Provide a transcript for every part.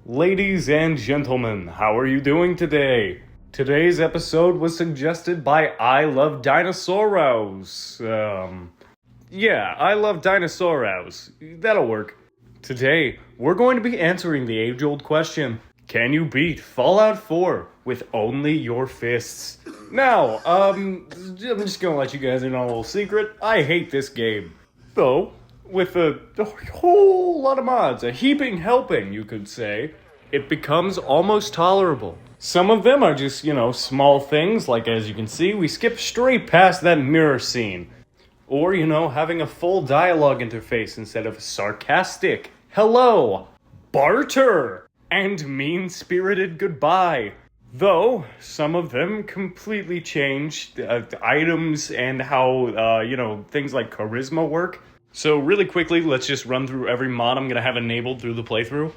Ladies and gentlemen, how are you doing today? Today's episode was suggested by I Love Dinosauros. Yeah, I Love Dinosauros. That'll work. Today, we're going to be answering the age-old question, can you beat Fallout 4 with only your fists? Now, I'm just gonna let you guys in on a little secret. I hate this game. Though, with a whole lot of mods, a heaping helping, you could say, it becomes almost tolerable. Some of them are just, small things, like as you can see, we skip straight past that mirror scene. Or, having a full dialogue interface instead of sarcastic, hello, barter, and mean-spirited goodbye. Though, some of them completely changed items and how, things like charisma work. So really quickly, let's just run through every mod I'm going to have enabled through the playthrough.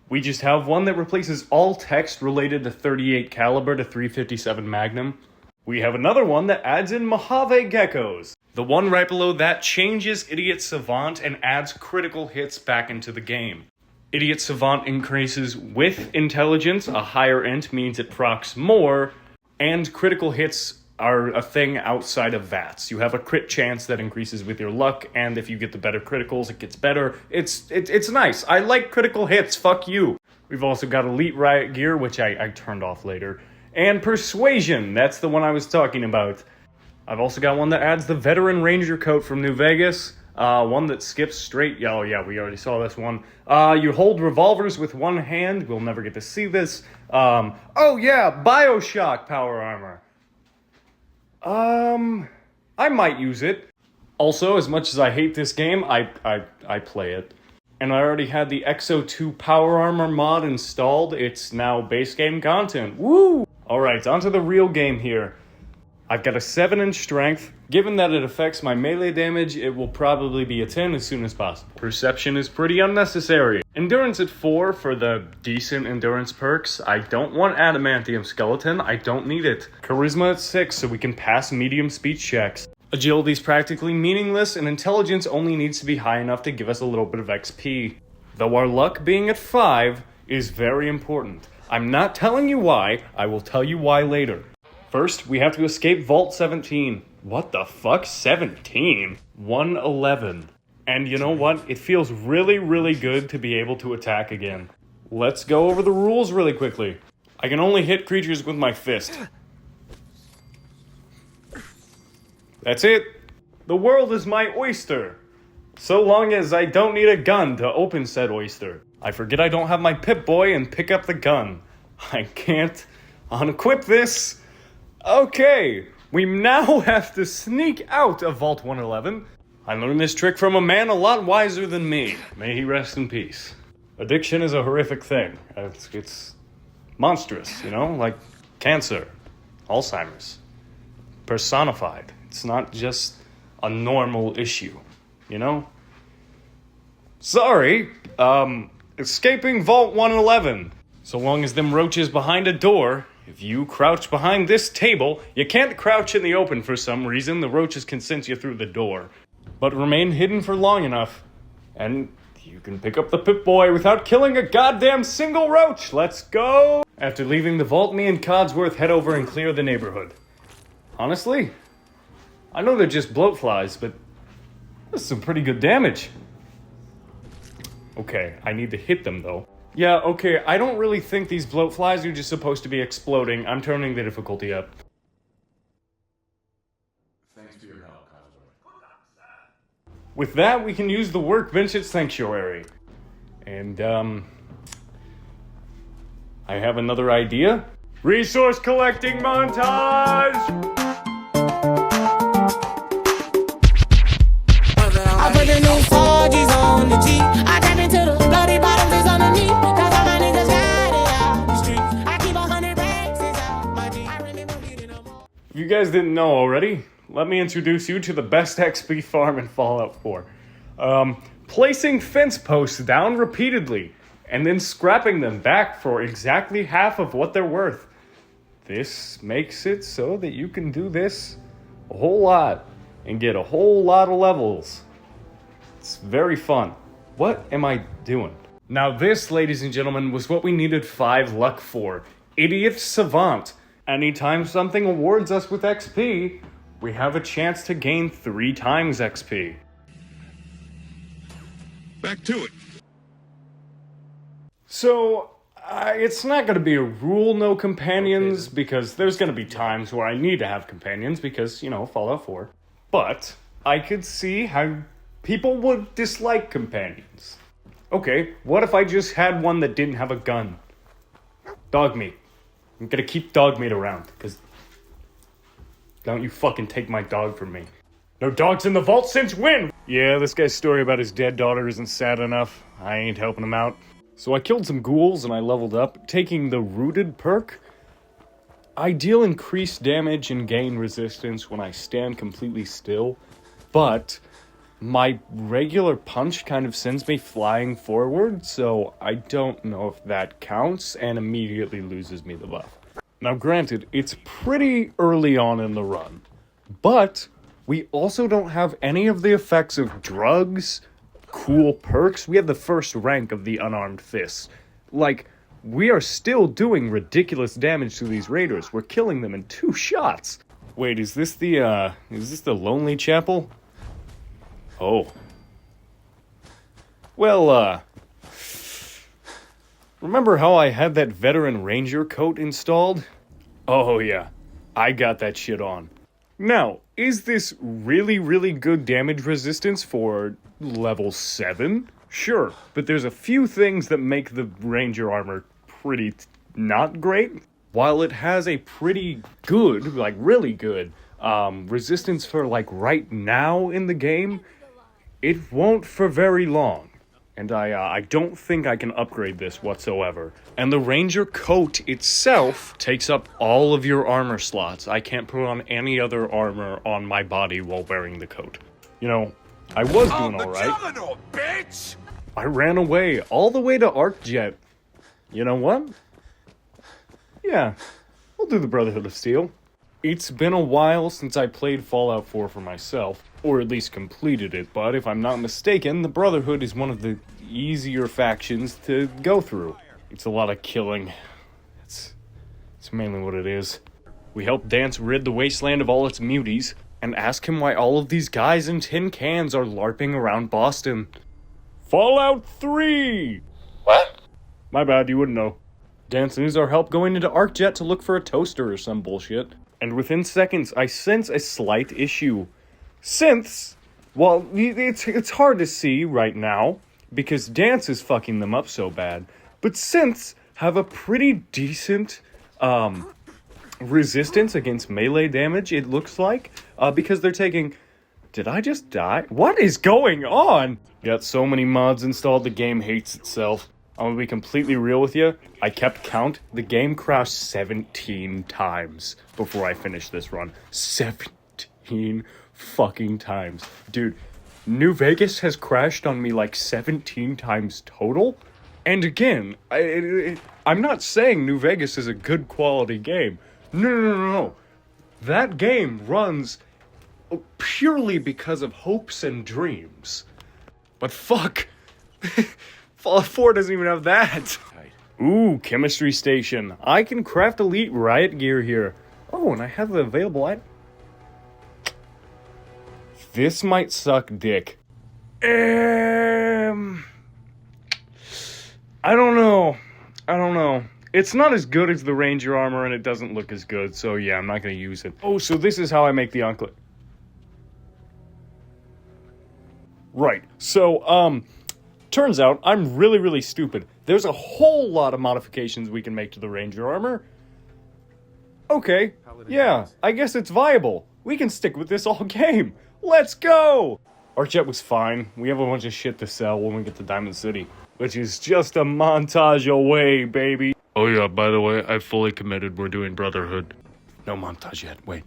We just have one that replaces all text related to 38 caliber to 357 Magnum. We have another one that adds in Mojave geckos. The one right below that changes Idiot Savant and adds critical hits back into the game. Idiot Savant increases with intelligence, a higher int means it procs more, and critical hits are a thing outside of VATS. You have a crit chance that increases with your luck, and if you get the better criticals, it gets better. It's nice. I like critical hits, fuck you. We've also got Elite Riot Gear, which I turned off later, and Persuasion, that's the one I was talking about. I've also got one that adds the Veteran Ranger coat from New Vegas, one that skips straight, oh yeah, we already saw this one. You hold revolvers with one hand, we'll never get to see this. Oh yeah, Bioshock power armor. I might use it. Also, as much as I hate this game, I play it. And I already had the XO2 Power Armor mod installed. It's now base game content. Woo! Alright, onto the real game here. I've got a 7 in strength. Given that it affects my melee damage, it will probably be a 10 as soon as possible. Perception is pretty unnecessary. Endurance at 4 for the decent endurance perks. I don't want Adamantium Skeleton, I don't need it. Charisma at 6 so we can pass medium speech checks. Agility's practically meaningless, and intelligence only needs to be high enough to give us a little bit of XP. Though our luck being at 5 is very important. I'm not telling you why, I will tell you why later. First, we have to escape Vault 17. What the fuck? 17? 111. And you know what? It feels really, really good to be able to attack again. Let's go over the rules really quickly. I can only hit creatures with my fist. That's it. The world is my oyster. So long as I don't need a gun to open said oyster. I forget I don't have my Pip-Boy and pick up the gun. I can't unequip this. Okay, we now have to sneak out of Vault 111. I learned this trick from a man a lot wiser than me. May he rest in peace. Addiction is a horrific thing. It's monstrous, like cancer, Alzheimer's. Personified. It's not just a normal issue, Sorry, escaping Vault 111. So long as them roaches behind a door, if you crouch behind this table, you can't crouch in the open for some reason, the roaches can sense you through the door. But remain hidden for long enough, and you can pick up the Pip-Boy without killing a goddamn single roach! Let's go! After leaving the vault, me and Codsworth head over and clear the neighborhood. Honestly, I know they're just bloat flies, but this is some pretty good damage. Okay, I need to hit them though. Yeah, okay, I don't really think these bloat flies are just supposed to be exploding. I'm turning the difficulty up. Thanks for your help, Codsworth. With that, we can use the workbench at Sanctuary. And, I have another idea. Resource collecting montage! I put the new 4Gs on the G. I tap into the bloody bottoms is underneath. Cause all my niggas got it out the street. I keep 100 racks inside my G. I remember getting them all. If you guys didn't know already, let me introduce you to the best XP farm in Fallout 4. Placing fence posts down repeatedly, and then scrapping them back for exactly half of what they're worth. This makes it so that you can do this a whole lot and get a whole lot of levels. It's very fun. What am I doing? Now this, ladies and gentlemen, was what we needed 5 luck for. Idiot Savant. Anytime something awards us with XP, we have a chance to gain 3 times XP. Back to it. So, it's not going to be a rule no companions, because there's going to be times where I need to have companions because, Fallout 4. But I could see how people would dislike companions. Okay, what if I just had one that didn't have a gun? Dog meat. I'm gonna keep dog meat around, because don't you fucking take my dog from me. No dogs in the vault since when? Yeah, this guy's story about his dead daughter isn't sad enough. I ain't helping him out. So I killed some ghouls and I leveled up, taking the Rooted perk. I deal increased damage and gain resistance when I stand completely still, but my regular punch kind of sends me flying forward, so I don't know if that counts, and immediately loses me the buff. Now granted, it's pretty early on in the run, but we also don't have any of the effects of drugs, cool perks. We have the first rank of the unarmed fists. We are still doing ridiculous damage to these raiders. We're killing them in 2 shots. Wait, is this the Lonely Chapel? Oh. Well, remember how I had that Veteran Ranger coat installed? Oh yeah, I got that shit on. Now, is this really, really good damage resistance for level 7? Sure, but there's a few things that make the Ranger armor pretty not great. While it has a pretty good, really good, resistance for right now in the game, it won't for very long, and I don't think I can upgrade this whatsoever. And the Ranger coat itself takes up all of your armor slots. I can't put on any other armor on my body while wearing the coat. I was doing alright. Bitch! I ran away, all the way to ArcJet. You know what? Yeah, we'll do the Brotherhood of Steel. It's been a while since I played Fallout 4 for myself, or at least completed it, but if I'm not mistaken, the Brotherhood is one of the easier factions to go through. It's a lot of killing. It's mainly what it is. We help Dance rid the wasteland of all its muties, and ask him why all of these guys in tin cans are LARPing around Boston. Fallout 3! What? My bad, you wouldn't know. Dance needs our help going into ArcJet to look for a toaster or some bullshit. And within seconds, I sense a slight issue. Synths, well, it's hard to see right now, because Dance is fucking them up so bad, but synths have a pretty decent, resistance against melee damage, it looks like, because they're taking... Did I just die? What is going on? Got so many mods installed, the game hates itself. I'm gonna be completely real with you. I kept count. The game crashed 17 times before I finished this run. 17 fucking times. Dude, New Vegas has crashed on me 17 times total. And again, I'm not saying New Vegas is a good quality game. No. That game runs purely because of hopes and dreams. But fuck. Fallout 4 doesn't even have that. Ooh, chemistry station. I can craft elite riot gear here. Oh, and I have the available item. This might suck dick. I don't know. It's not as good as the Ranger armor, and it doesn't look as good, so yeah, I'm not gonna use it. Oh, so this is how I make the Enclave. Right, so, turns out I'm really, really stupid. There's a whole lot of modifications we can make to the Ranger armor. Okay, yeah, I guess it's viable. We can stick with this all game. Let's go! ArcJet was fine. We have a bunch of shit to sell when we get to Diamond City, which is just a montage away, baby. Oh yeah, by the way, I've fully committed. We're doing Brotherhood. No montage yet, wait.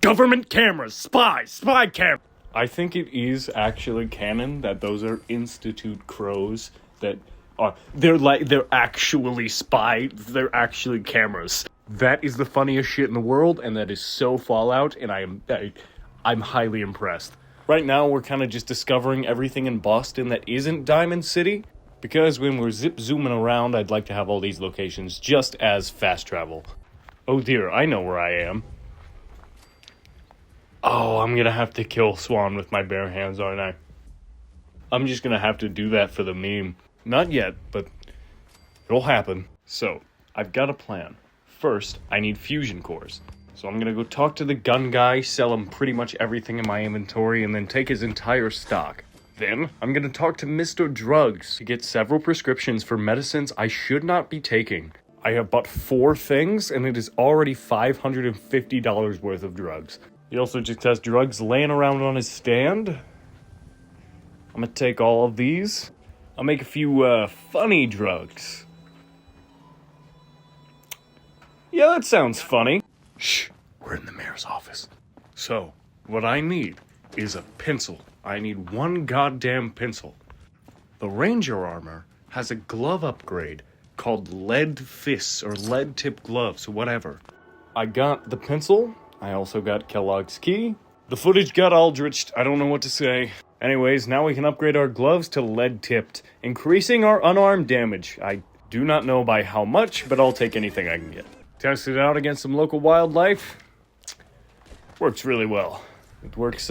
Government cameras! Spy cam! I think it is actually canon that those are Institute crows that are... They're actually they're actually cameras. That is the funniest shit in the world, and that is so Fallout, and I'm highly impressed. Right now, we're kind of just discovering everything in Boston that isn't Diamond City, because when we're zip-zooming around, I'd like to have all these locations just as fast travel. Oh dear, I know where I am. Oh, I'm gonna have to kill Swan with my bare hands, aren't I? I'm just gonna have to do that for the meme. Not yet, but it'll happen. So, I've got a plan. First, I need fusion cores. So I'm gonna go talk to the gun guy, sell him pretty much everything in my inventory, and then take his entire stock. Then, I'm gonna talk to Mr. Drugs to get several prescriptions for medicines I should not be taking. I have bought 4 things, and it is already $550 worth of drugs. He also just has drugs laying around on his stand. I'm gonna take all of these. I'll make a few, funny drugs. Yeah, that sounds funny. Shh, we're in the mayor's office. So, what I need is a pencil. I need one goddamn pencil. The ranger armor has a glove upgrade called lead fists or lead tip gloves, whatever. I got the pencil. I also got Kellogg's key. The footage got aldriched. I don't know what to say. Anyways, now we can upgrade our gloves to lead tipped, increasing our unarmed damage. I do not know by how much, but I'll take anything I can get. Test it out against some local wildlife. Works really well. It works,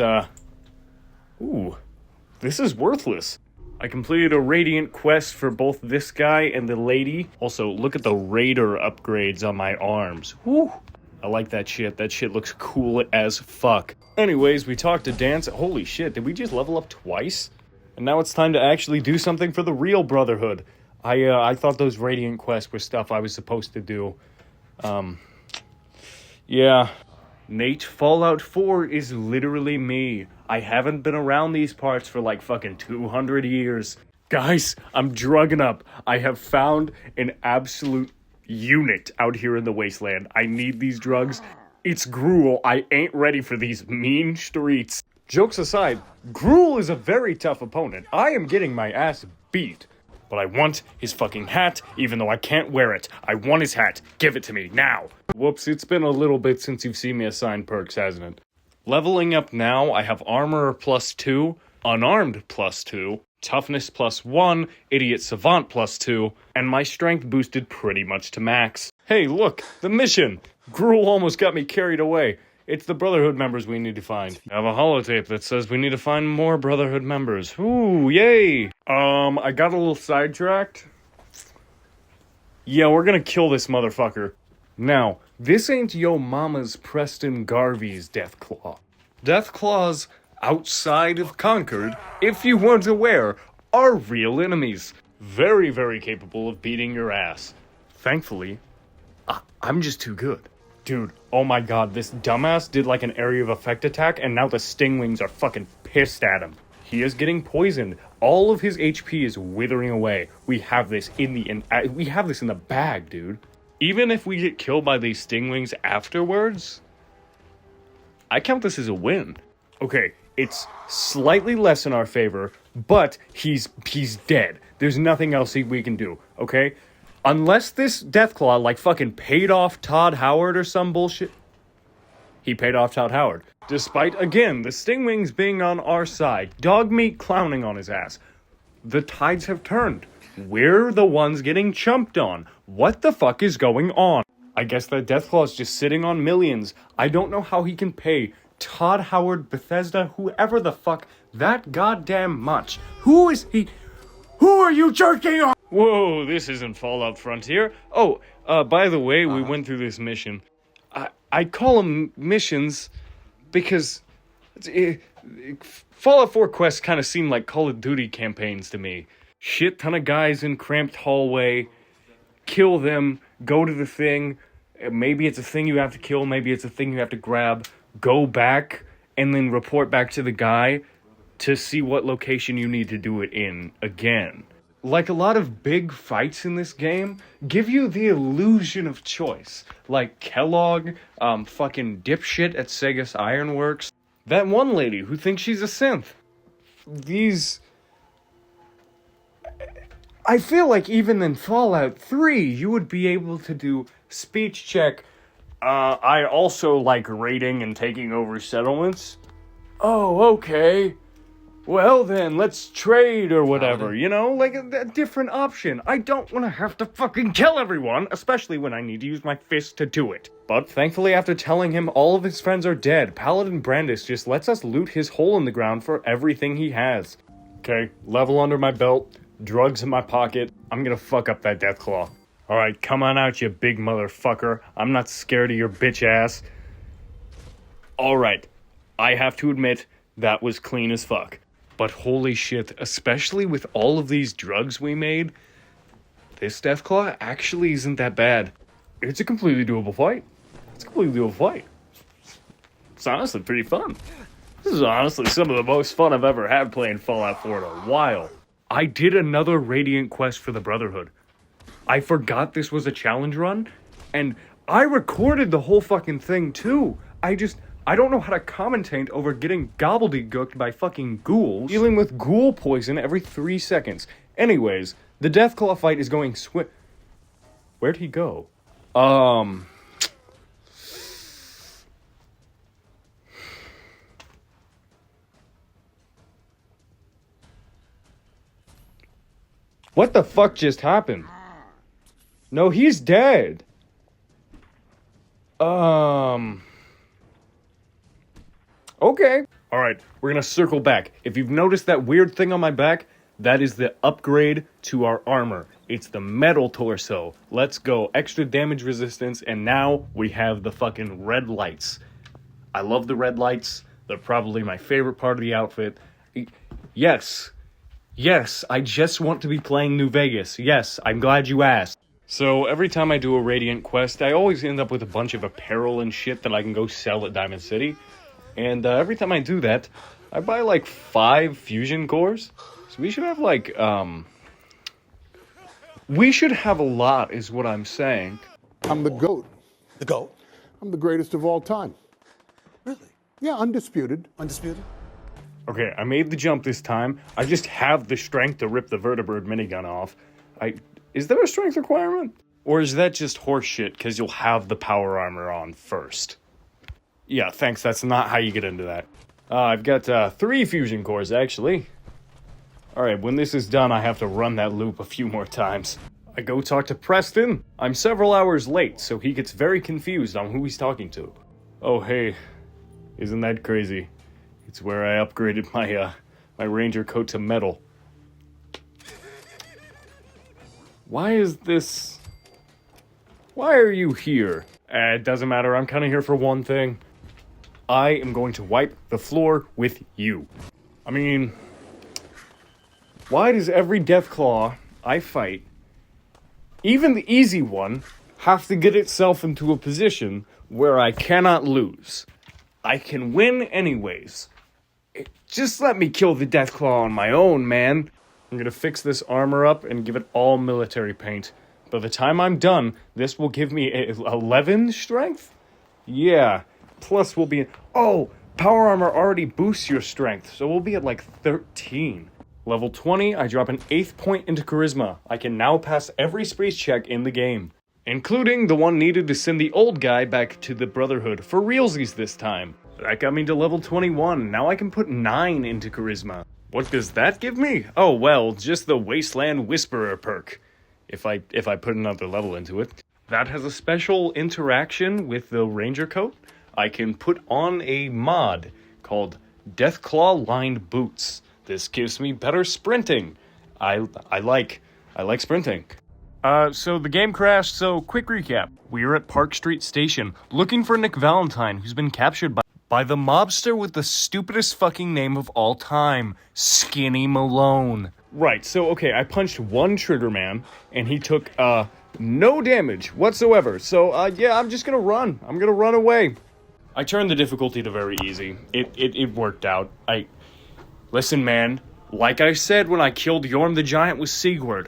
ooh, this is worthless. I completed a Radiant quest for both this guy and the lady. Also, look at the Raider upgrades on my arms. Woo! I like that shit. That shit looks cool as fuck. Anyways, we talked to Dance. Holy shit, did we just level up twice? And now it's time to actually do something for the real Brotherhood. I thought those Radiant quests were stuff I was supposed to do. Yeah. Nate, Fallout 4 is literally me. I haven't been around these parts for like fucking 200 years. Guys, I'm drugging up. I have found an absolute unit out here in the wasteland. I need these drugs. It's Gruel. I ain't ready for these mean streets. Jokes aside, Gruel is a very tough opponent. I am getting my ass beat. But I want his fucking hat, even though I can't wear it. I want his hat. Give it to me, now. Whoops, it's been a little bit since you've seen me assign perks, hasn't it? Leveling up now, I have Armor +2, Unarmed +2, Toughness +1, Idiot Savant +2, and my Strength boosted pretty much to max. Hey, look, the mission! Gruel almost got me carried away. It's the Brotherhood members we need to find. I have a holotape that says we need to find more Brotherhood members. Ooh, yay! I got a little sidetracked. Yeah, we're gonna kill this motherfucker. Now, this ain't yo mama's Preston Garvey's Deathclaw. Deathclaws outside of Concord, if you weren't aware, are real enemies. Very, very capable of beating your ass. Thankfully, I'm just too good. Dude, oh my god, this dumbass did like an area of effect attack, and now the Stingwings are fucking pissed at him. He is getting poisoned. All of his HP is withering away. We have this in the bag, dude. Even if we get killed by these Stingwings afterwards, I count this as a win. Okay, it's slightly less in our favor, but he's dead. There's nothing else we can do, okay? Unless this Deathclaw, like, fucking paid off Todd Howard or some bullshit. He paid off Todd Howard. Despite, again, the Stingwings being on our side. Dogmeat clowning on his ass. The tides have turned. We're the ones getting chumped on. What the fuck is going on? I guess that Deathclaw's just sitting on millions. I don't know how he can pay Todd Howard, Bethesda, whoever the fuck, that goddamn much. Who is he? Who are you jerking on? Whoa, this isn't Fallout Frontier. Oh, by the way, we went through this mission. I call them missions because Fallout 4 quests kind of seem like Call of Duty campaigns to me. Shit ton of guys in cramped hallway, kill them, go to the thing. Maybe it's a thing you have to kill, maybe it's a thing you have to grab. Go back, and then report back to the guy to see what location you need to do it in again. Like a lot of big fights in this game, give you the illusion of choice. Like Kellogg, fucking dipshit at Sega's Ironworks. That one lady who thinks she's a synth. I feel like even in Fallout 3, you would be able to do speech check. I also like raiding and taking over settlements. oh, okay. Well then, let's trade or whatever, you know? Like a different option. I don't want to have to fucking kill everyone, especially when I need to use my fist to do it. But thankfully, after telling him all of his friends are dead, Paladin Brandis just lets us loot his hole in the ground for everything he has. Okay, level under my belt, drugs in my pocket. I'm gonna fuck up that Deathclaw. Alright, come on out, you big motherfucker. I'm not scared of your bitch ass. Alright, I have to admit, that was clean as fuck. But holy shit, especially with all of these drugs we made, this Deathclaw actually isn't that bad. It's a completely doable fight. It's honestly pretty fun. This is honestly some of the most fun I've ever had playing Fallout 4 in a while. I did another Radiant quest for the Brotherhood. I forgot this was a challenge run, and I recorded the whole fucking thing too. I don't know how to commentate over getting gobbledygooked by fucking ghouls, dealing with ghoul poison every 3 seconds. Anyways, the Deathclaw fight is going Where'd he go? What the fuck just happened? No, he's dead. Okay. Alright, we're gonna circle back. If you've noticed that weird thing on my back, that is the upgrade to our armor. It's the metal torso. Let's go. Extra damage resistance, and now we have the fucking red lights. I love the red lights. They're probably my favorite part of the outfit. Yes, I just want to be playing New Vegas. Yes, I'm glad you asked. So every time I do a Radiant quest, I always end up with a bunch of apparel and shit that I can go sell at Diamond City. And every time I do that, I buy like 5 fusion cores. So we should have like, we should have a lot is what I'm saying. I'm the GOAT. The GOAT? I'm the greatest of all time. Really? Yeah, undisputed. Undisputed? Okay, I made the jump this time. I just have the strength to rip the vertibird minigun off. Is there a strength requirement? Or is that just horseshit because you'll have the power armor on first? Yeah, thanks, that's not how you get into that. I've got 3 fusion cores, actually. Alright, when this is done, I have to run that loop a few more times. I go talk to Preston. I'm several hours late, so he gets very confused on who he's talking to. Oh, hey, isn't that crazy? It's where I upgraded my ranger coat to metal. Why are you here? It doesn't matter, I'm kinda here for one thing. I am going to wipe the floor with you. I mean, why does every Deathclaw I fight, even the easy one, have to get itself into a position where I cannot lose? I can win anyways. Just let me kill the Deathclaw on my own, man. I'm gonna fix this armor up and give it all military paint. By the time I'm done, this will give me 11 strength? Yeah. Plus we'll be... Oh! Power armor already boosts your strength, so we'll be at like 13. Level 20, I drop an 8th point into Charisma. I can now pass every speech check in the game. Including the one needed to send the old guy back to the Brotherhood for realsies this time. That got me to level 21. Now I can put 9 into Charisma. What does that give me? Oh well, just the Wasteland Whisperer perk. If I put another level into it. That has a special interaction with the Ranger coat. I can put on a mod called Deathclaw Lined Boots. This gives me better sprinting. I like sprinting. So the game crashed, so quick recap. We're at Park Street Station, looking for Nick Valentine, who's been captured by the mobster with the stupidest fucking name of all time, Skinny Malone. Right, so okay, I punched one trigger man, and he took, no damage whatsoever. So, yeah, I'm just gonna run. I'm gonna run away. I turned the difficulty to very easy. It worked out. Listen, man, like I said when I killed Yorm the Giant with Sigurd,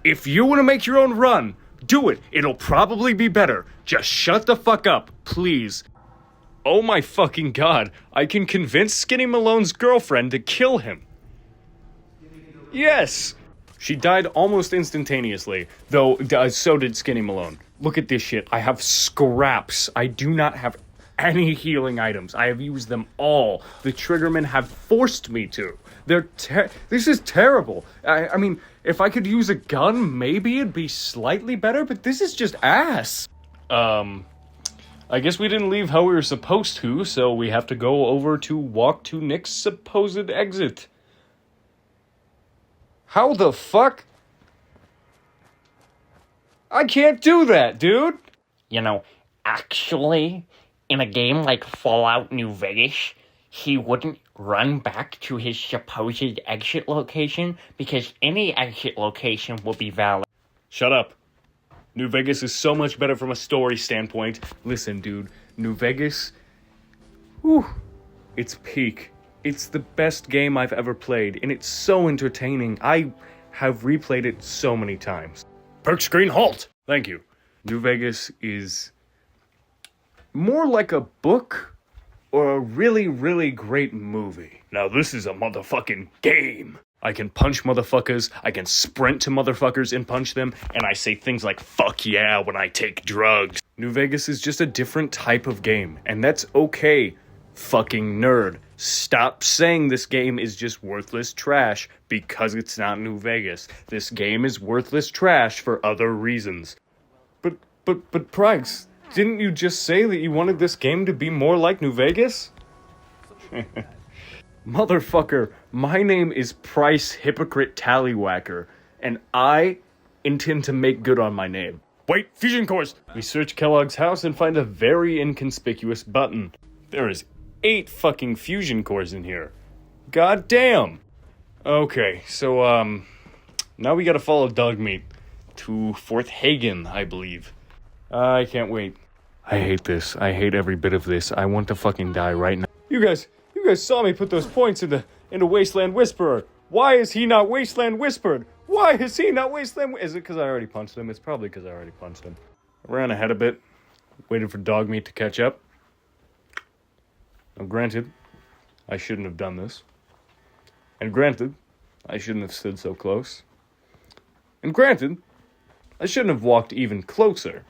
if you want to make your own run, do it. It'll probably be better. Just shut the fuck up, please. Oh my fucking god, I can convince Skinny Malone's girlfriend to kill him. Yes! She died almost instantaneously, though so did Skinny Malone. Look at this shit. I have scraps. I do not have any healing items. I have used them all. The triggermen have forced me to. This is terrible. I mean, if I could use a gun, maybe it'd be slightly better, but this is just ass. I guess we didn't leave how we were supposed to, so we have to go over to walk to Nick's supposed exit. How the fuck? I can't do that, dude! You know, actually, in a game like Fallout New Vegas, he wouldn't run back to his supposed exit location because any exit location will be valid. Shut up. New Vegas is so much better from a story standpoint. Listen, dude, New Vegas, whew, it's peak. It's the best game I've ever played, and it's so entertaining. I have replayed it so many times. Perk screen halt! Thank you. New Vegas is more like a book or a really, really great movie. Now this is a motherfucking game. I can punch motherfuckers, I can sprint to motherfuckers and punch them, and I say things like, fuck yeah, when I take drugs. New Vegas is just a different type of game, and that's okay, fucking nerd. Stop saying this game is just worthless trash because it's not New Vegas. This game is worthless trash for other reasons. But Price, didn't you just say that you wanted this game to be more like New Vegas? Motherfucker, my name is Price Hypocrite Tallywhacker, and I intend to make good on my name. Wait, fusion cores! We search Kellogg's house and find a very inconspicuous button. There is 8 fucking fusion cores in here. God damn! Okay, so, now we gotta follow Dogmeat to Fort Hagen, I believe. I can't wait. I hate this. I hate every bit of this. I want to fucking die right now. You guys saw me put those points into Wasteland Whisperer. Why is he not Wasteland Whispered? Why is he not Wasteland? Is it because I already punched him? It's probably because I already punched him. I ran ahead a bit, waited for Dogmeat to catch up. Now, granted, I shouldn't have done this. And granted, I shouldn't have stood so close. And granted, I shouldn't have walked even closer.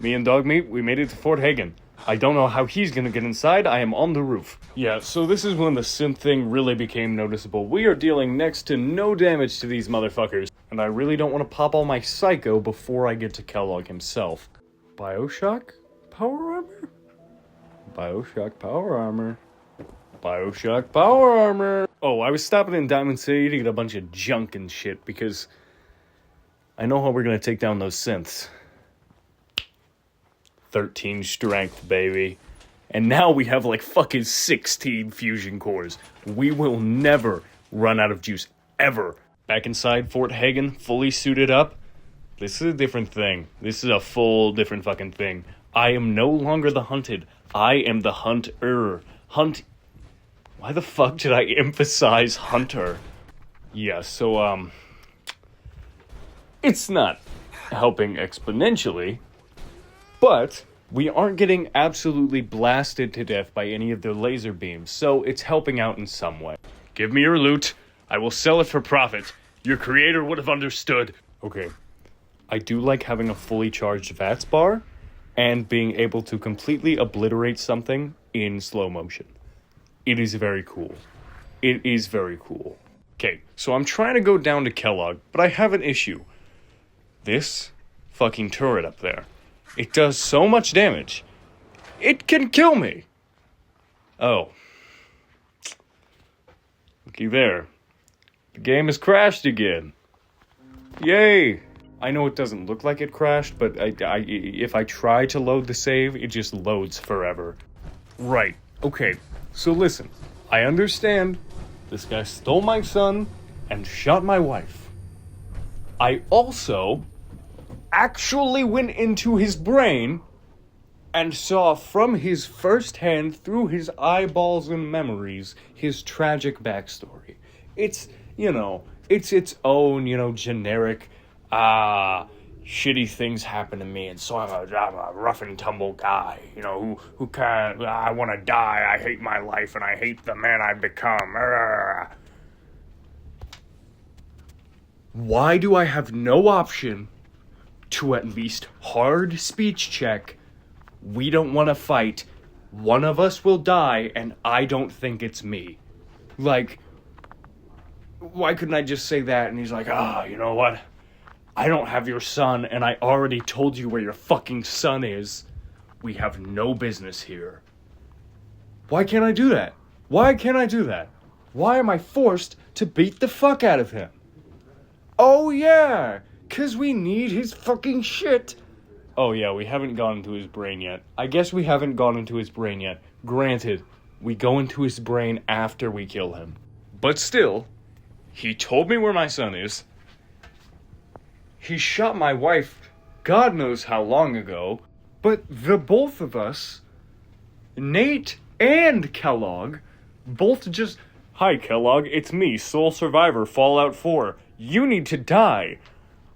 Me and Dogmeat, we made it to Fort Hagen. I don't know how he's gonna get inside. I am on the roof. Yeah, so this is when the synth thing really became noticeable. We are dealing next to no damage to these motherfuckers. And I really don't want to pop all my psycho before I get to Kellogg himself. Bioshock power armor? Bioshock power armor. Bioshock power armor. Oh, I was stopping in Diamond City to get a bunch of junk and shit because I know how we're gonna take down those synths. 13 strength, baby. And now we have like fucking 16 fusion cores. We will never run out of juice, ever. Back inside Fort Hagen, fully suited up. This is a different thing. This is a full different fucking thing. I am no longer the hunted. I am the hunter. Why the fuck did I emphasize hunter? Yeah, so, it's not helping exponentially. But we aren't getting absolutely blasted to death by any of their laser beams, so it's helping out in some way. Give me your loot. I will sell it for profit. Your creator would have understood. Okay. I do like having a fully charged VATS bar and being able to completely obliterate something in slow motion. It is very cool. It is very cool. Okay, so I'm trying to go down to Kellogg, but I have an issue. This fucking turret up there. It does so much damage. It can kill me. Oh. Looky there. The game has crashed again. Yay. I know it doesn't look like it crashed, but if I try to load the save, it just loads forever. Right. Okay. So listen. I understand. This guy stole my son and shot my wife. I also actually went into his brain and saw from his first hand, through his eyeballs and memories, his tragic backstory. It's, it's its own, generic, shitty things happen to me, and so I'm a rough and tumble guy, who can't, I want to die, I hate my life, and I hate the man I've become. Why do I have no option to at least hard speech check we don't want to fight. One of us will die, and I don't think it's me. Like, why couldn't I just say that? And he's like, you know what? I don't have your son, and I already told you where your fucking son is. We have no business here. Why can't I do that? Why can't I do that? Why am I forced to beat the fuck out of him? Oh yeah, 'cause we need his fucking shit. Oh yeah, we haven't gone into his brain yet. I guess we haven't gone into his brain yet. Granted, we go into his brain after we kill him. But still, he told me where my son is. He shot my wife God knows how long ago. But the both of us, Nate and Kellogg, both just... Hi, Kellogg, it's me, Soul Survivor, Fallout 4. You need to die.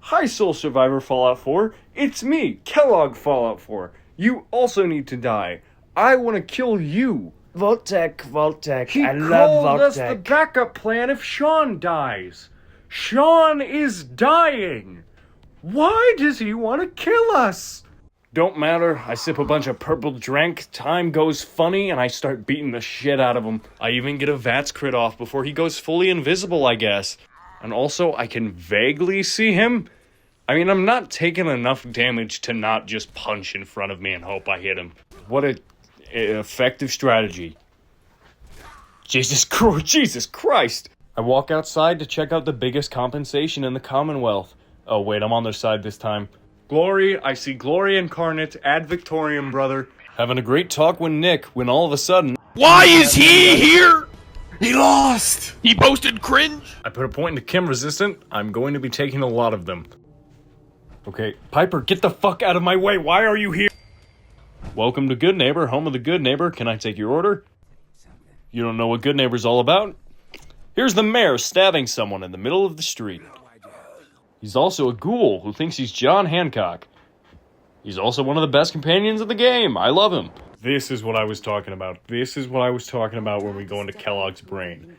Hi, Soul Survivor, Fallout 4. It's me, Kellogg, Fallout 4. You also need to die. I want to kill you. Voltec. He I love called us the Voltec. backup plan if Sean dies. Sean is dying. Why does he want to kill us? Don't matter. I sip a bunch of purple drink, time goes funny, and I start beating the shit out of him. I even get a VATS crit off before he goes fully invisible, I guess. And also, I can vaguely see him. I mean, I'm not taking enough damage to not just punch in front of me and hope I hit him. What a effective strategy. Jesus Christ! I walk outside to check out the biggest compensation in the Commonwealth. Oh wait, I'm on their side this time. Glory, I see Glory Incarnate, Ad Victorium, brother. Having a great talk when all of a sudden... Why is he here? He lost! He posted cringe? I put a point into Kim Resistant. I'm going to be taking a lot of them. Okay, Piper, get the fuck out of my way. Why are you here? Welcome to Good Neighbor, home of the Good Neighbor. Can I take your order? You don't know what Good Neighbor's all about? Here's the mayor stabbing someone in the middle of the street. He's also a ghoul who thinks he's John Hancock. He's also one of the best companions of the game. I love him. This is what I was talking about. This is what I was talking about when we go into Kellogg's brain.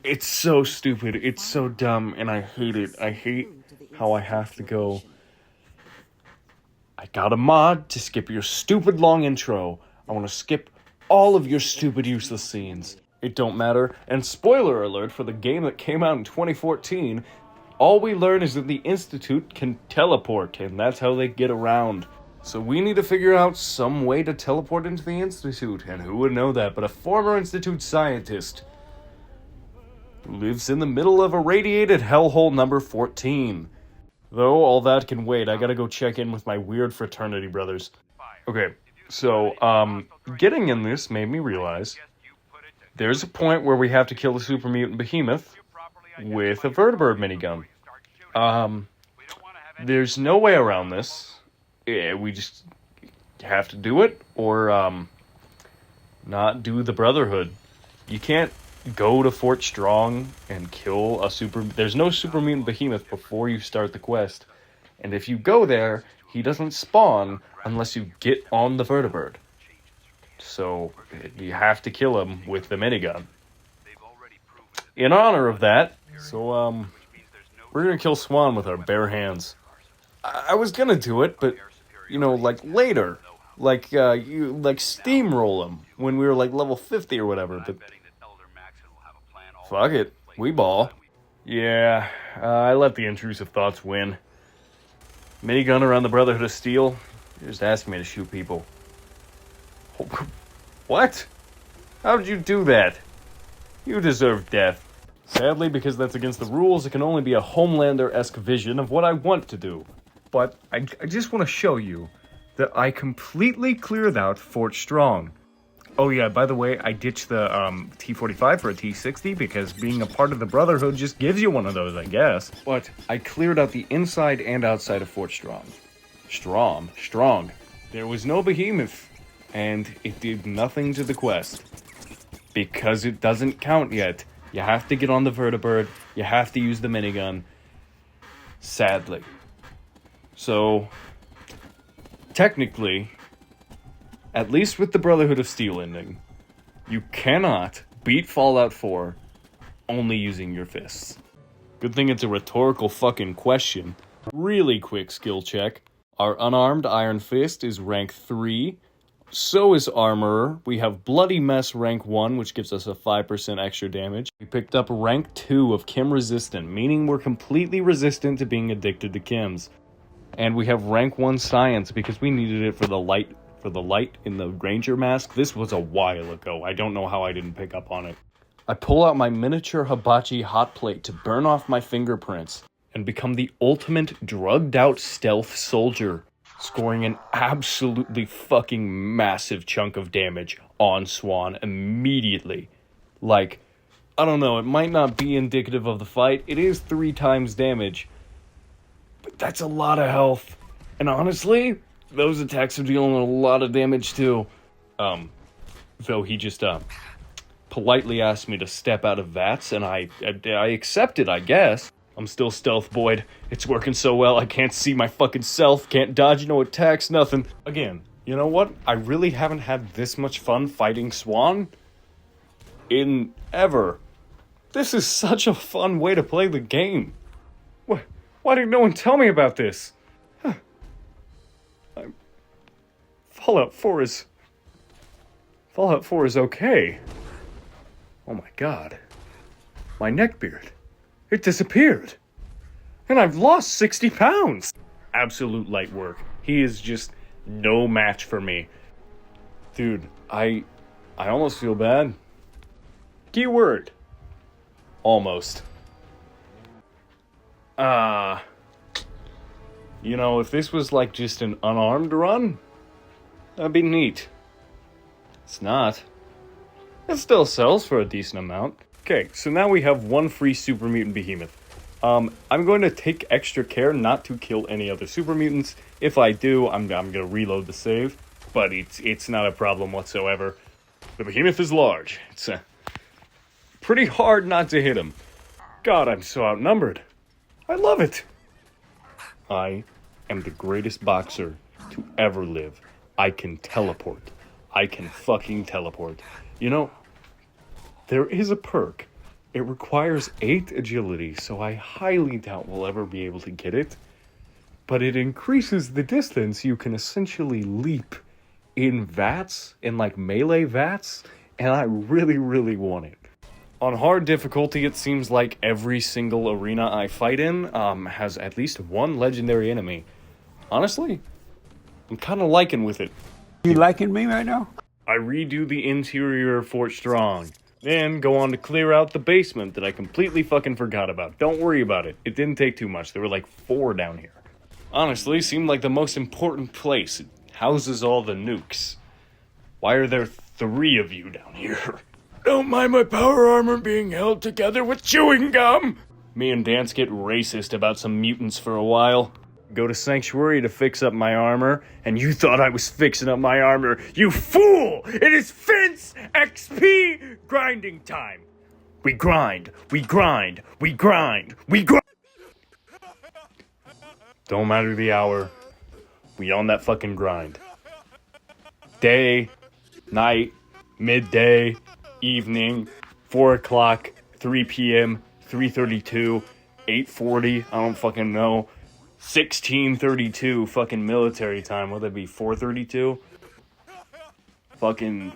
It's so stupid. It's so dumb, and I hate it. I hate how I have to go. I got a mod to skip your stupid long intro. I want to skip all of your stupid useless scenes. It don't matter. And spoiler alert for the game that came out in 2014... all we learn is that the Institute can teleport, and that's how they get around. So we need to figure out some way to teleport into the Institute, and who would know that but a former Institute scientist who lives in the middle of a radiated hellhole number 14. Though all that can wait, I gotta go check in with my weird fraternity brothers. Okay, so, getting in this made me realize there's a point where we have to kill the super mutant behemoth with a vertibird minigun. There's no way around this. Yeah, we just have to do it, or, not do the Brotherhood. You can't go to Fort Strong and kill a there's no super mutant behemoth before you start the quest. And if you go there, he doesn't spawn unless you get on the vertibird. So, you have to kill him with the minigun. In honor of that, so, we're gonna kill Swan with our bare hands. I was gonna do it, but, you know, like, later. Like, steamroll him when we were, like, level 50 or whatever, but... fuck it. We ball. Yeah, I let the intrusive thoughts win. Minigun around the Brotherhood of Steel? You're just asking me to shoot people. What? How'd you do that? You deserve death. Sadly, because that's against the rules, it can only be a Homelander-esque vision of what I want to do. But I just want to show you that I completely cleared out Fort Strong. Oh yeah, by the way, I ditched the T-45 for a T-60 because being a part of the Brotherhood just gives you one of those, I guess. But I cleared out the inside and outside of Fort Strong. Strong. There was no behemoth, and it did nothing to the quest. Because it doesn't count yet. You have to get on the vertibird, you have to use the minigun. Sadly. So, technically, at least with the Brotherhood of Steel ending, you cannot beat Fallout 4 only using your fists. Good thing it's a rhetorical fucking question. Really quick skill check. Our unarmed Iron Fist is rank 3. So is Armorer. We have Bloody Mess rank 1, which gives us a 5% extra damage. We picked up rank 2 of Chem Resistant, meaning we're completely resistant to being addicted to chems. And we have rank 1 Science because we needed it for the light in the Ranger mask. This was a while ago. I don't know how I didn't pick up on it. I pull out my miniature hibachi hot plate to burn off my fingerprints and become the ultimate drugged out stealth soldier, scoring an absolutely fucking massive chunk of damage on Swan immediately. Like, I don't know, it might not be indicative of the fight. It is 3 times damage, but that's a lot of health. And honestly, those attacks are dealing a lot of damage too. Though he just politely asked me to step out of VATS, and I accepted, I guess. I'm still stealth Boyd. It's working so well, I can't see my fucking self, can't dodge no attacks, nothing. Again, you know what? I really haven't had this much fun fighting Swan in ever. This is such a fun way to play the game. Why didn't no one tell me about this? Fallout 4 is okay. Oh my god. My neckbeard. It disappeared. And I've lost 60 pounds. Absolute light work. He is just no match for me. Dude, I almost feel bad. Keyword. Almost. You know, if this was like just an unarmed run, that'd be neat. It's not. It still sells for a decent amount. Okay, so now we have 1 free Super Mutant Behemoth. I'm going to take extra care not to kill any other Super Mutants. If I do, I'm going to reload the save, but it's not a problem whatsoever. The Behemoth is large. It's pretty hard not to hit him. God, I'm so outnumbered. I love it. I am the greatest boxer to ever live. I can teleport. I can fucking teleport. You know, there is a perk. It requires 8 agility, so I highly doubt we'll ever be able to get it. But it increases the distance you can essentially leap in VATS, in like melee VATS, and I really, really want it. On hard difficulty, it seems like every single arena I fight in has at least 1 legendary enemy. Honestly, I'm kind of liking with it. You liking me right now? I redo the interior of Fort Strong, then go on to clear out the basement that I completely fucking forgot about. Don't worry about it. It didn't take too much. There were like 4 down here. Honestly, seemed like the most important place. It houses all the nukes. Why are there 3 of you down here? Don't mind my power armor being held together with chewing gum! Me and Dance get racist about some mutants for a while. Go to Sanctuary to fix up my armor, and you thought I was fixing up my armor. You fool! It is Fence XP grinding time! We grind, we grind, we grind, we grind! Don't matter the hour. We on that fucking grind. Day, night, midday, evening, 4 o'clock, 3 p.m., 3:32, 8:40, I don't fucking know. 16:32 fucking military time. Would that be 4:32? Fucking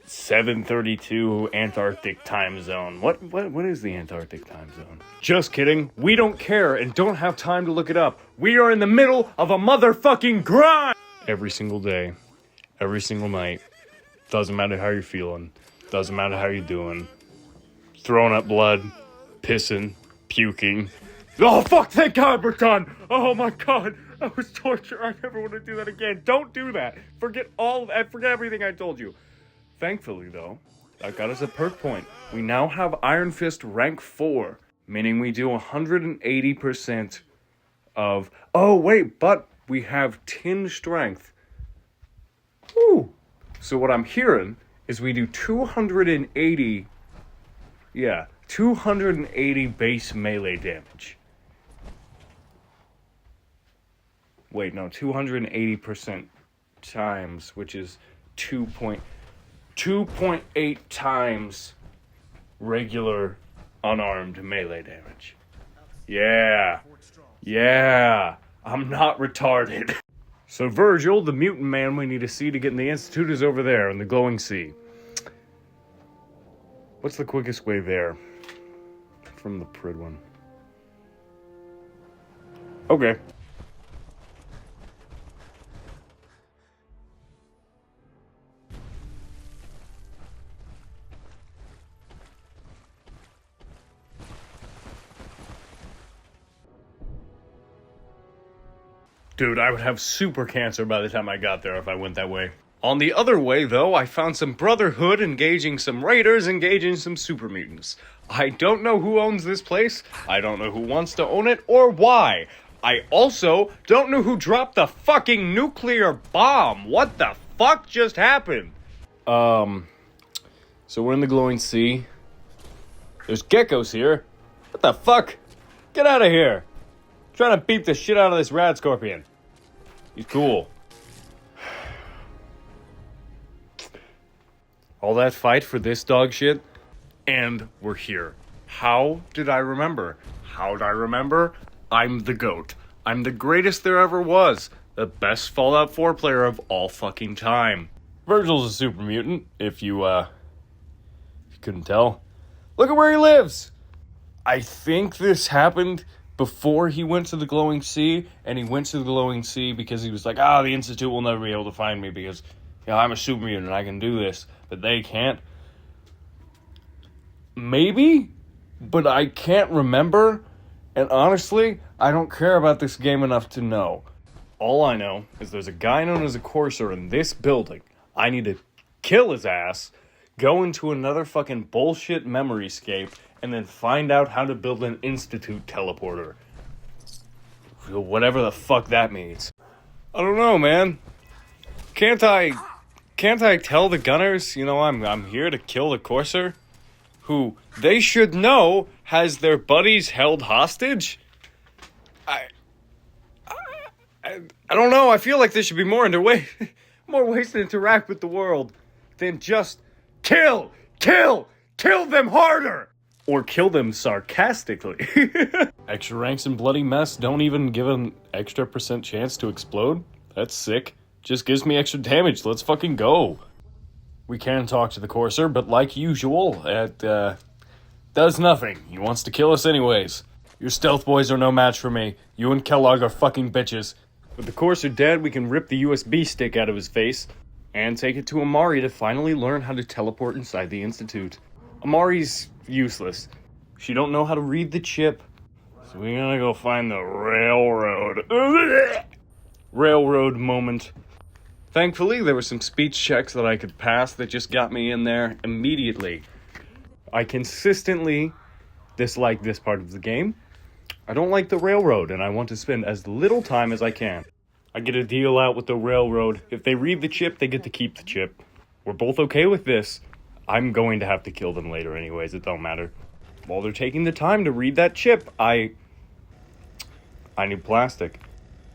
7:32 Antarctic time zone. What is the Antarctic time zone? Just kidding. We don't care and don't have time to look it up. We are in the middle of a motherfucking grind. Every single day, every single night. Doesn't matter how you're feeling. Doesn't matter how you're doing. Throwing up blood, pissing, puking. Oh, fuck, thank God we're done. Oh, my God. That was torture. I never want to do that again. Don't do that. Forget everything I told you. Thankfully, though, that got us a perk point. We now have Iron Fist rank 4, meaning we do 180% of... Oh, wait, but we have 10 strength. Woo. So what I'm hearing is we do 280... Yeah, 280 base melee damage. Wait, no, 280% times, which is 2.8 times regular unarmed melee damage. Yeah. Yeah. I'm not retarded. So Virgil, the mutant man we need to see to get in the Institute, is over there in the glowing sea. What's the quickest way there? From the Prid one. Okay. Dude, I would have super cancer by the time I got there if I went that way. On the other way, though, I found some Brotherhood engaging some Raiders engaging some super mutants. I don't know who owns this place, I don't know who wants to own it, or why. I also don't know who dropped the fucking nuclear bomb. What the fuck just happened? So we're in the glowing sea. There's geckos here. What the fuck? Get out of here. Trying to beat the shit out of this rad scorpion. He's cool. All that fight for this dog shit, and we're here. How did I remember? How'd I remember? I'm the GOAT. I'm the greatest there ever was. The best Fallout 4 player of all fucking time. Virgil's a super mutant, if you couldn't tell. Look at where he lives! I think this happened before he went to the glowing sea, and he went to the glowing sea because he was like, the Institute will never be able to find me because, I'm a super mutant and I can do this, but they can't. Maybe, but I can't remember, and honestly, I don't care about this game enough to know. All I know is there's a guy known as a Courser in this building. I need to kill his ass, go into another fucking bullshit memoryscape, and then find out how to build an Institute teleporter. Whatever the fuck that means. I don't know, man. Can't I tell the gunners, I'm here to kill the Courser, who they should know has their buddies held hostage? I don't know. I feel like there should be more ways to interact with the world than just kill them harder. Or kill them sarcastically. Extra ranks and bloody mess don't even give an extra % chance to explode? That's sick. Just gives me extra damage. Let's fucking go. We can talk to the Courser, but like usual, it does nothing. He wants to kill us anyways. Your stealth boys are no match for me. You and Kellogg are fucking bitches. With the Courser dead, we can rip the USB stick out of his face and take it to Amari to finally learn how to teleport inside the Institute. Amari's useless. She don't know how to read the chip. So we gotta go find the railroad. Railroad moment. Thankfully, there were some speech checks that I could pass that just got me in there immediately. I consistently dislike this part of the game. I don't like the railroad, and I want to spend as little time as I can. I get a deal out with the railroad. If they read the chip, they get to keep the chip. We're both okay with this. I'm going to have to kill them later anyways, it don't matter. While they're taking the time to read that chip, I need plastic.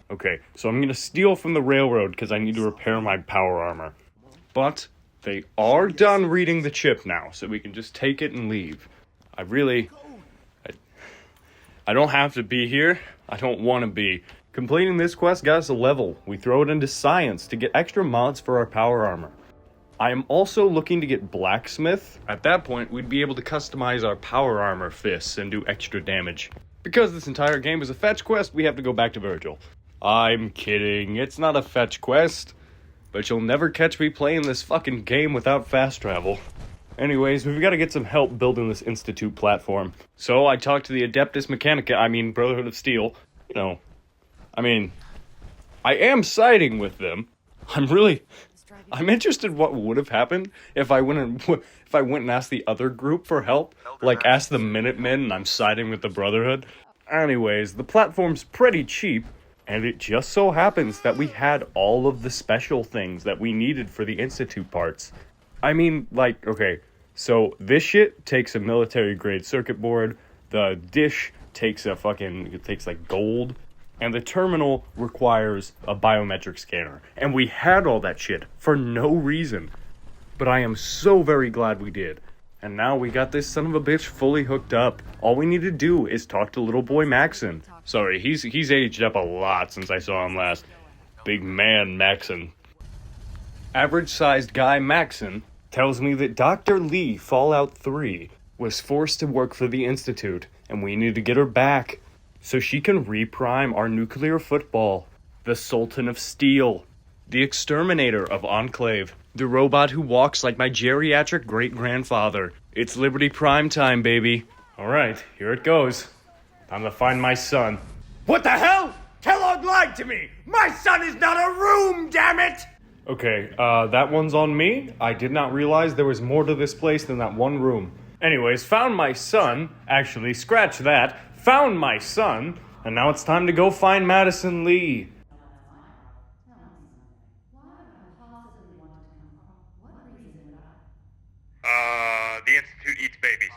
Okay, so I'm gonna steal from the railroad because I need to repair my power armor. But they are done reading the chip now, so we can just take it and leave. I don't have to be here. I don't want to be. Completing this quest got us a level. We throw it into science to get extra mods for our power armor. I am also looking to get blacksmith. At that point, we'd be able to customize our power armor fists and do extra damage. Because this entire game is a fetch quest, we have to go back to Virgil. I'm kidding, it's not a fetch quest. But you'll never catch me playing this fucking game without fast travel. Anyways, we've got to get some help building this Institute platform. So I talked to the Adeptus Mechanica, Brotherhood of Steel. I am siding with them. I'm interested what would have happened if I went and asked the other group for help, like asked the Minutemen and I'm siding with the Brotherhood. Anyways, the platform's pretty cheap, and it just so happens that we had all of the special things that we needed for the Institute parts. Okay, so this shit takes a military grade circuit board, the dish takes gold, and the terminal requires a biometric scanner. And we had all that shit for no reason. But I am so very glad we did. And now we got this son of a bitch fully hooked up. All we need to do is talk to little boy Maxon. Sorry, he's aged up a lot since I saw him last. Big man Maxon. Average-sized guy Maxon tells me that Dr. Lee, Fallout 3, was forced to work for the Institute, and we need to get her back so she can reprime our nuclear football. The Sultan of Steel. The exterminator of Enclave. The robot who walks like my geriatric great-grandfather. It's Liberty Prime time, baby. Alright, here it goes. Time to find my son. What the hell? Kellogg lied to me! My son is not a room, damn it! Okay, that one's on me. I did not realize there was more to this place than that one room. Anyways, found my son. Actually, scratch that. Found my son. And now it's time to go find Madison Lee. The Institute eats babies.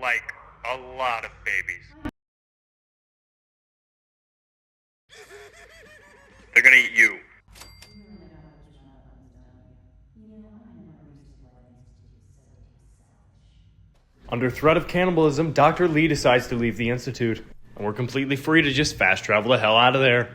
Like, a lot of babies. They're gonna eat you. Under threat of cannibalism, Dr. Lee decides to leave the Institute, and we're completely free to just fast travel the hell out of there.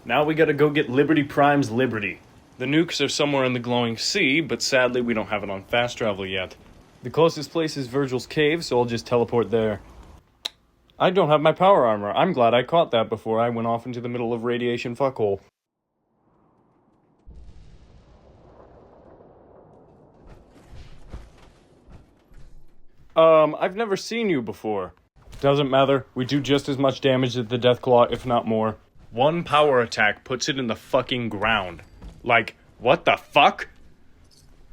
Now we gotta go get Liberty Prime's Liberty. The nukes are somewhere in the glowing sea, but sadly we don't have it on fast travel yet. The closest place is Virgil's cave, so I'll just teleport there. I don't have my power armor. I'm glad I caught that before I went off into the middle of radiation fuckhole. I've never seen you before. Doesn't matter. We do just as much damage as the Deathclaw, if not more. One power attack puts it in the fucking ground. Like, what the fuck?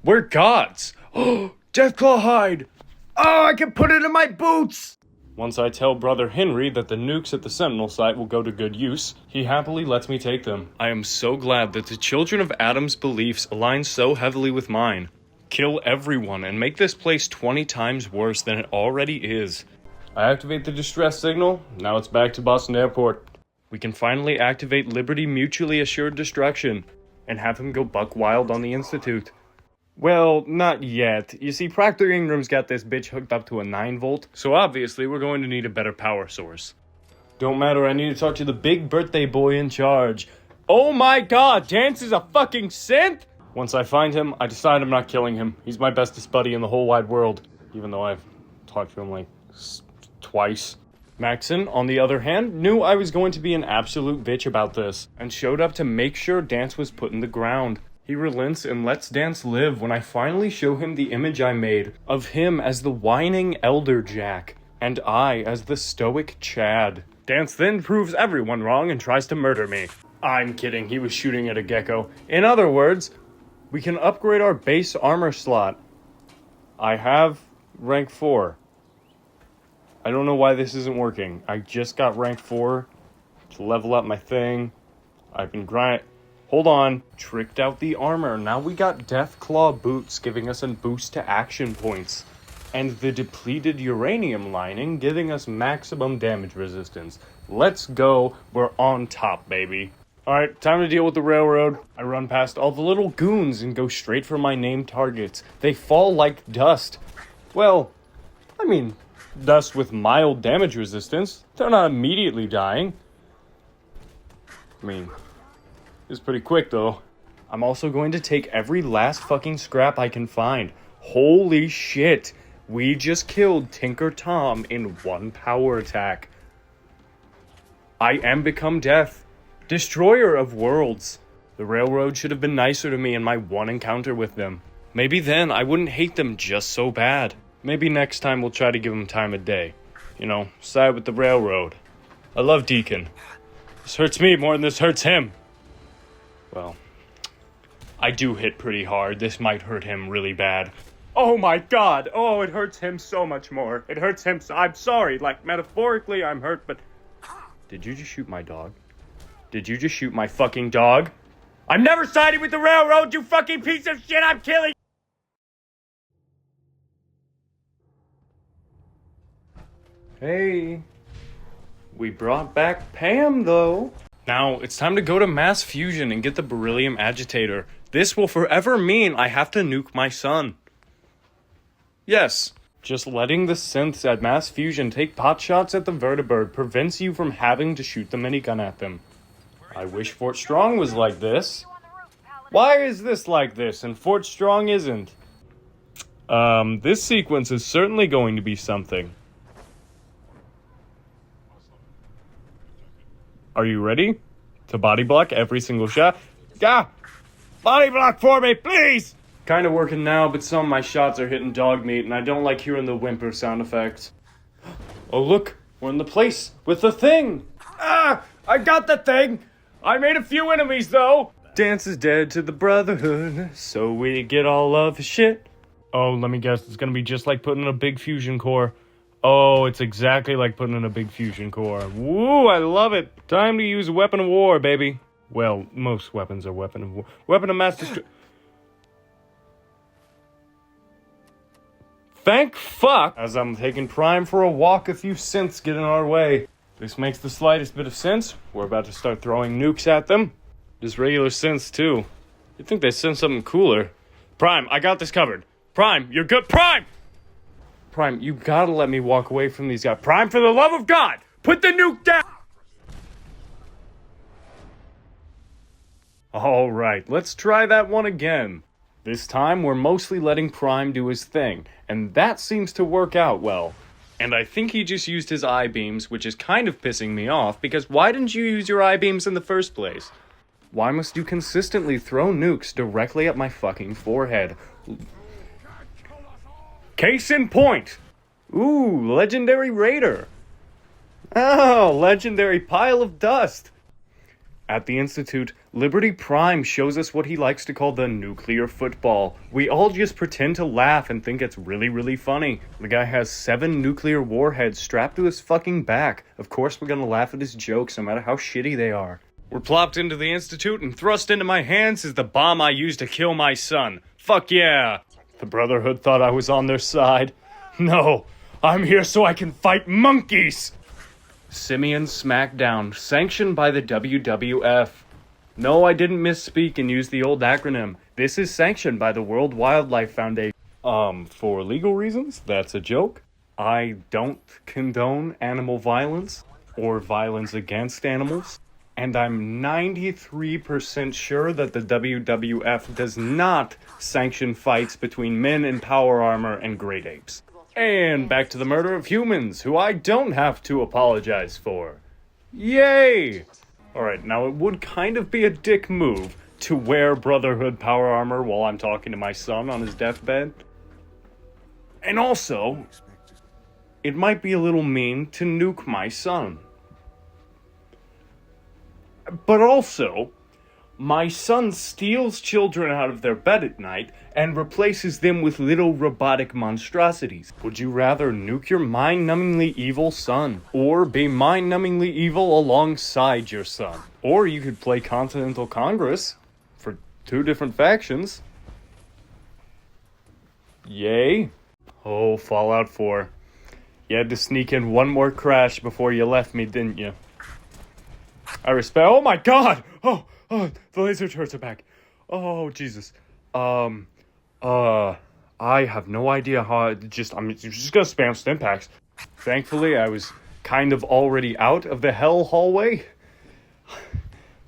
We're gods! Oh, Deathclaw hide! Oh, I can put it in my boots! Once I tell Brother Henry that the nukes at the Sentinel site will go to good use, he happily lets me take them. I am so glad that the children of Adam's beliefs align so heavily with mine. Kill everyone and make this place 20 times worse than it already is. I activate the distress signal, now it's back to Boston Airport. We can finally activate Liberty Mutually Assured Destruction, and have him go buck wild on the Institute. Well, not yet. You see, Proctor Ingram's got this bitch hooked up to a 9-volt, so obviously we're going to need a better power source. Don't matter, I need to talk to the big birthday boy in charge. Oh my god, Dance is a fucking synth?! Once I find him, I decide I'm not killing him. He's my bestest buddy in the whole wide world, even though I've talked to him like twice. Maxon, on the other hand, knew I was going to be an absolute bitch about this, and showed up to make sure Dance was put in the ground. He relents and lets Dance live when I finally show him the image I made of him as the whining Elder Jack, and I as the stoic Chad. Dance then proves everyone wrong and tries to murder me. I'm kidding, he was shooting at a gecko. In other words, we can upgrade our base armor slot. I have rank 4. I don't know why this isn't working. I just got rank 4 to level up my thing. I've been Hold on. Tricked out the armor. Now we got Deathclaw boots giving us a boost to action points. And the depleted uranium lining giving us maximum damage resistance. Let's go. We're on top, baby. Alright, time to deal with the railroad. I run past all the little goons and go straight for my named targets. They fall like dust. Well, I mean, dust with mild damage resistance. They're not immediately dying. I mean, it's pretty quick though. I'm also going to take every last fucking scrap I can find. Holy shit. We just killed Tinker Tom in one power attack. I am become death. Destroyer of worlds. The railroad should have been nicer to me in my one encounter with them. Maybe then I wouldn't hate them just so bad. Maybe next time we'll try to give them time of day. You know, side with the railroad. I love Deacon. This hurts me more than this hurts him. Well, I do hit pretty hard. This might hurt him really bad. Oh my god! Oh, it hurts him so much more. It hurts him so... I'm sorry, like, metaphorically I'm hurt, but... Did you just shoot my dog? Did you just shoot my fucking dog? I'm never siding with the railroad, you fucking piece of shit! I'm killing... Hey. We brought back Pam, though. Now, it's time to go to Mass Fusion and get the beryllium agitator. This will forever mean I have to nuke my son. Yes, just letting the synths at Mass Fusion take potshots at the vertibird prevents you from having to shoot the minigun at them. I wish Fort Strong was like this. Why is this like this and Fort Strong isn't? This sequence is certainly going to be something. Are you ready to body block every single shot? Yeah! Body block for me, please! Kind of working now, but some of my shots are hitting dog meat, and I don't like hearing the whimper sound effects. Oh, look! We're in the place with the thing! Ah! I got the thing! I made a few enemies, though! Dance is dead to the Brotherhood, so we get all of his shit. Oh, let me guess, it's gonna be just like putting in a big fusion core. Oh, it's exactly like putting in a big fusion core. Woo, I love it. Time to use a weapon of war, baby. Well, most weapons are weapon of war. Weapon of mass destruction. Thank fuck! As I'm taking Prime for a walk, a few synths get in our way. This makes the slightest bit of sense. We're about to start throwing nukes at them. Just regular synths, too. You'd think they'd send something cooler. Prime, I got this covered. Prime, you're good. Prime! Prime, you gotta let me walk away from these guys. Prime, for the love of God! Put the nuke down! Alright, let's try that one again. This time, we're mostly letting Prime do his thing, and that seems to work out well. And I think he just used his I-beams, which is kind of pissing me off, because why didn't you use your I-beams in the first place? Why must you consistently throw nukes directly at my fucking forehead? Case in point! Ooh, legendary raider. Oh, legendary pile of dust. At the Institute, Liberty Prime shows us what he likes to call the nuclear football. We all just pretend to laugh and think it's really, really funny. The guy has 7 nuclear warheads strapped to his fucking back. Of course we're gonna laugh at his jokes no matter how shitty they are. We're plopped into the Institute and thrust into my hands is the bomb I used to kill my son. Fuck yeah! The Brotherhood thought I was on their side. No, I'm here so I can fight monkeys! Simeon Smackdown, sanctioned by the WWF. No, I didn't misspeak and use the old acronym. This is sanctioned by the World Wildlife Foundation. For legal reasons, that's a joke. I don't condone animal violence or violence against animals. And I'm 93% sure that the WWF does not sanction fights between men in power armor and great apes. And back to the murder of humans, who I don't have to apologize for. Yay! Alright, now it would kind of be a dick move to wear Brotherhood power armor while I'm talking to my son on his deathbed. And also, it might be a little mean to nuke my son. But also, my son steals children out of their bed at night and replaces them with little robotic monstrosities. Would you rather nuke your mind-numbingly evil son, or be mind-numbingly evil alongside your son? Or you could play Continental Congress for 2 different factions. Yay. Oh, Fallout 4. You had to sneak in one more crash before you left me, didn't you? I respect. Oh my God! Oh, the laser turrets are back. Oh Jesus. I have no idea how. I'm just gonna spam stim packs. Thankfully, I was kind of already out of the hell hallway,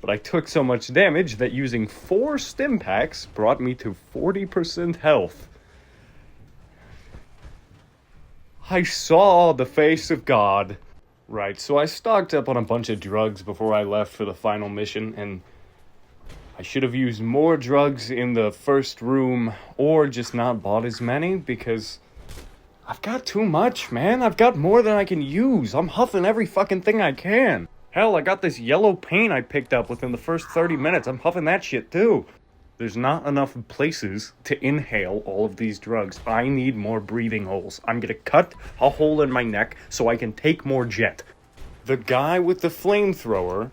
but I took so much damage that using 4 stim packs brought me to 40% health. I saw the face of God. Right, so I stocked up on a bunch of drugs before I left for the final mission, and I should have used more drugs in the first room, or just not bought as many, because I've got too much, man. I've got more than I can use. I'm huffing every fucking thing I can. Hell, I got this yellow paint I picked up within the first 30 minutes. I'm huffing that shit, too. There's not enough places to inhale all of these drugs. I need more breathing holes. I'm gonna cut a hole in my neck so I can take more jet. The guy with the flamethrower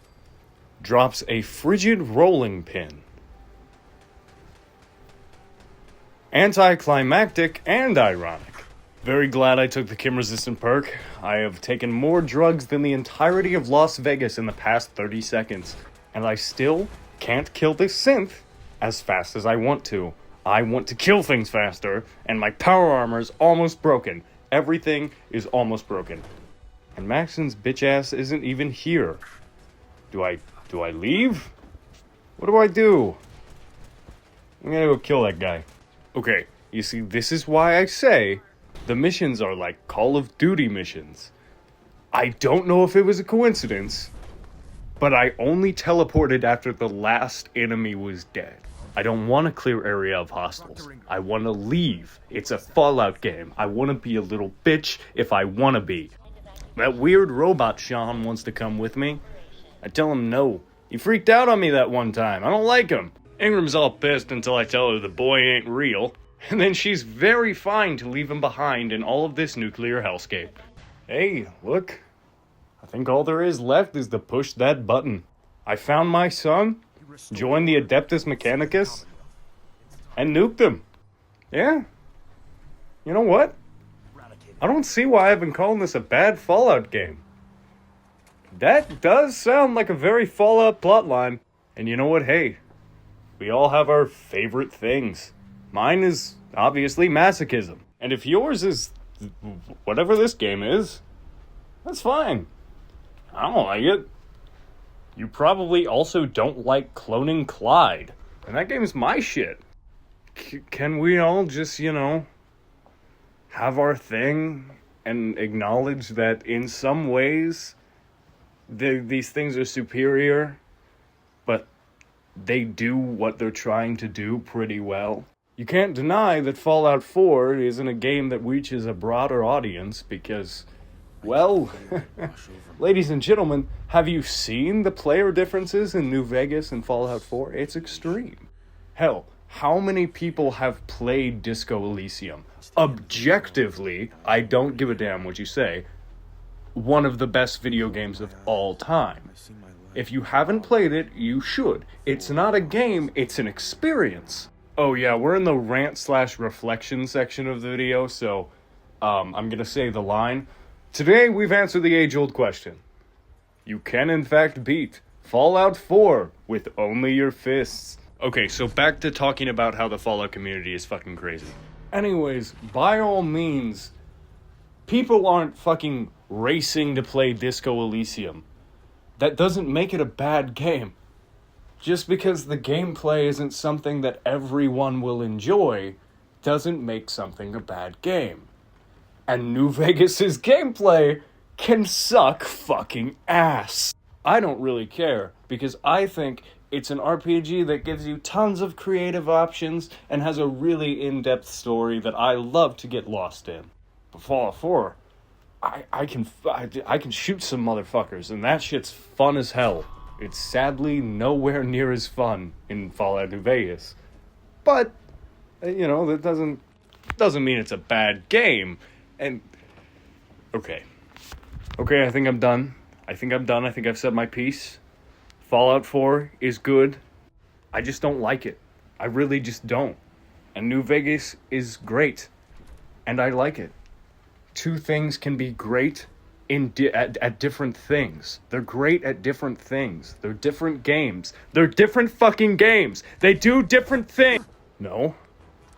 drops a frigid rolling pin. Anticlimactic and ironic. Very glad I took the Kim-resistant perk. I have taken more drugs than the entirety of Las Vegas in the past 30 seconds. And I still can't kill this synth as fast as I want to. I want to kill things faster, and my power armor is almost broken. Everything is almost broken. And Maxon's bitch ass isn't even here. Do I leave? What do I do? I'm gonna go kill that guy. Okay, you see, this is why I say the missions are like Call of Duty missions. I don't know if it was a coincidence, but I only teleported after the last enemy was dead. I don't want a clear area of hostiles. I want to leave. It's a Fallout game. I want to be a little bitch if I want to be. That weird robot Sean wants to come with me. I tell him no. He freaked out on me that one time. I don't like him. Ingram's all pissed until I tell her the boy ain't real. And then she's very fine to leave him behind in all of this nuclear hellscape. Hey, look. I think all there is left is to push that button. I found my son, joined the Adeptus Mechanicus, and nuked him. Yeah. You know what? I don't see why I've been calling this a bad Fallout game. That does sound like a very Fallout plotline. And you know what? Hey, we all have our favorite things. Mine is obviously masochism. And if yours is whatever this game is, that's fine. I don't like it. You probably also don't like cloning Clyde. And that game is my shit. Can we all just, have our thing and acknowledge that in some ways these things are superior, but they do what they're trying to do pretty well? You can't deny that Fallout 4 isn't a game that reaches a broader audience because, well, ladies and gentlemen, have you seen the player differences in New Vegas and Fallout 4? It's extreme. Hell, how many people have played Disco Elysium? Objectively, I don't give a damn what you say, one of the best video games of all time. If you haven't played it, you should. It's not a game, it's an experience. Oh yeah, we're in the rant/reflection section of the video, so I'm gonna say the line. Today we've answered the age-old question. You can in fact beat Fallout 4 with only your fists. Okay, so back to talking about how the Fallout community is fucking crazy. Anyways, by all means, people aren't fucking racing to play Disco Elysium. That doesn't make it a bad game. Just because the gameplay isn't something that everyone will enjoy, doesn't make something a bad game. And New Vegas's gameplay can suck fucking ass. I don't really care, because I think it's an RPG that gives you tons of creative options and has a really in-depth story that I love to get lost in. But Fallout 4, I can shoot some motherfuckers, and that shit's fun as hell. It's sadly nowhere near as fun in Fallout New Vegas. But, that doesn't mean it's a bad game. And, okay, I think I'm done. I think I've said my piece. Fallout 4 is good. I just don't like it. I really just don't. And New Vegas is great. And I like it. Two things can be great at different things. They're great at different things. They're different games. They're different fucking games. They do different things. No,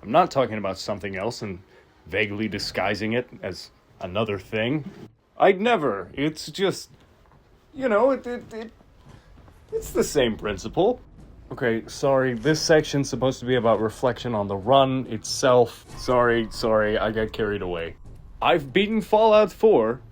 I'm not talking about something else and vaguely disguising it as another thing. I'd never. It's just, it's the same principle. Okay, sorry, this section's supposed to be about reflection on the run itself. Sorry, I got carried away. I've beaten Fallout 4,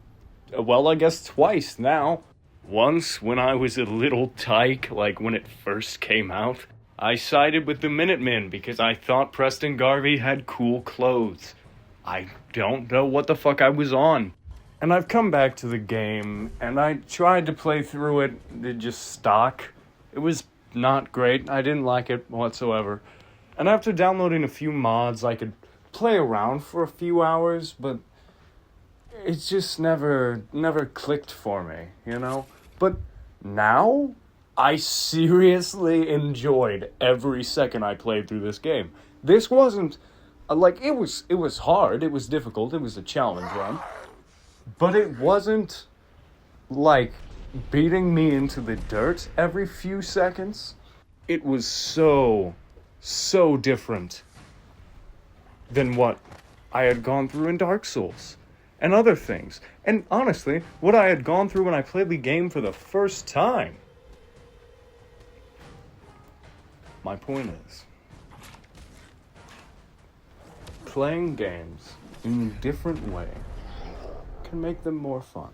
well, I guess twice now. Once, when I was a little tyke, like when it first came out, I sided with the Minutemen because I thought Preston Garvey had cool clothes. I don't know what the fuck I was on. And I've come back to the game, and I tried to play through it just stock. It was not great. I didn't like it whatsoever. And after downloading a few mods, I could play around for a few hours, but it just never clicked for me, But now, I seriously enjoyed every second I played through this game. This wasn't Like, it was hard, it was difficult, it was a challenge run. But it wasn't, like, beating me into the dirt every few seconds. It was so different than what I had gone through in Dark Souls and other things. And honestly, what I had gone through when I played the game for the first time. My point is, playing games in a different way can make them more fun.